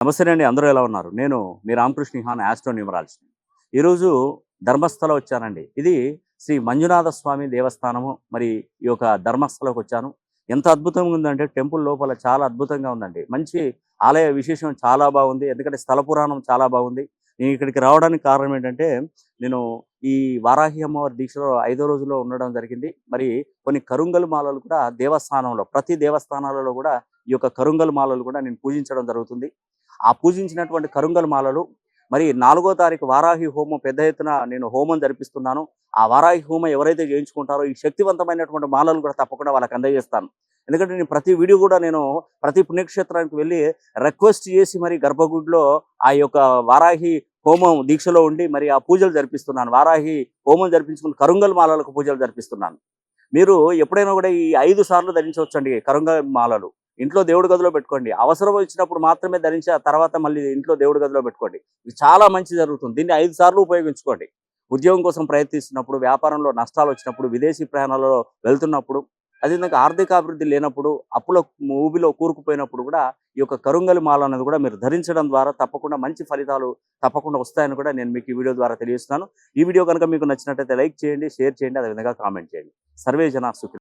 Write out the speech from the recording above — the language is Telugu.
నమస్తే అండి. అందరూ ఎలా ఉన్నారు? నేను మీ రామకృష్ణ నిహాన్ ఆస్ట్రో న్యూమరాలజిస్ట్. ఈరోజు ధర్మస్థల వచ్చానండి. ఇది శ్రీ మంజునాథ స్వామి దేవస్థానము. మరి ఈ యొక్క ధర్మస్థలకు వచ్చాను. ఎంత అద్భుతంగా ఉందంటే టెంపుల్ లోపల చాలా అద్భుతంగా ఉందండి. మంచి ఆలయ విశేషం చాలా బాగుంది. ఎందుకంటే స్థల పురాణం చాలా బాగుంది. నేను ఇక్కడికి రావడానికి కారణం ఏంటంటే, నేను ఈ వారాహి అమ్మవారి దీక్షలో 5వ రోజులో ఉండడం జరిగింది. మరి కొన్ని కరుంగల్ మాలలు కూడా దేవస్థానంలో ప్రతి దేవస్థానాలలో కూడా ఈ యొక్క కరుంగల్ మాలలు కూడా నేను పూజించడం జరుగుతుంది. ఆ పూజించినటువంటి కరుంగల్ మాలలు మరి 4వ తారీఖు వారాహి హోమం పెద్ద ఎత్తున నేను హోమం జరిపిస్తున్నాను. ఆ వారాహి హోమం ఎవరైతే చేయించుకుంటారో ఈ శక్తివంతమైనటువంటి మాలలు కూడా తప్పకుండా వాళ్ళకి అందజేస్తాను. ఎందుకంటే నేను ప్రతి వీడియో కూడా నేను ప్రతి పుణ్యక్షేత్రానికి వెళ్ళి రిక్వెస్ట్ చేసి మరి గర్భగుడిలో ఆ యొక్క వారాహి హోమం దీక్షలో ఉండి మరి ఆ పూజలు జరిపిస్తున్నాను. వారాహి హోమం జరిపించుకుని కరుంగల్ మాలలకు పూజలు జరిపిస్తున్నాను. మీరు ఎప్పుడైనా కూడా ఈ 5 సార్లు ధరించవచ్చండి కరుంగల్ మాలలు. ఇంట్లో దేవుడి గదిలో పెట్టుకోండి. అవసరం వచ్చినప్పుడు మాత్రమే ధరించి ఆ తర్వాత మళ్ళీ ఇంట్లో దేవుడి గదిలో పెట్టుకోండి. ఇది చాలా మంచి జరుగుతుంది. దీన్ని 5 సార్లు ఉపయోగించుకోండి. ఉద్యోగం కోసం ప్రయత్నిస్తున్నప్పుడు, వ్యాపారంలో నష్టాలు వచ్చినప్పుడు, విదేశీ ప్రయాణాలలో వెళ్తున్నప్పుడు, అదేవిధంగా ఆర్థిక అభివృద్ధి లేనప్పుడు, అప్పుల ఊబిలో కూరుకుపోయినప్పుడు కూడా ఈ యొక్క కరుంగలి మాల అనేది కూడా మీరు ధరించడం ద్వారా తప్పకుండా మంచి ఫలితాలు తప్పకుండా వస్తాయని కూడా నేను మీకు ఈ వీడియో ద్వారా తెలియజేస్తున్నాను. ఈ వీడియో కనుక మీకు నచ్చినట్లయితే లైక్ చేయండి, షేర్ చేయండి, అదేవిధంగా కామెంట్ చేయండి. సర్వే జనా సుఖినో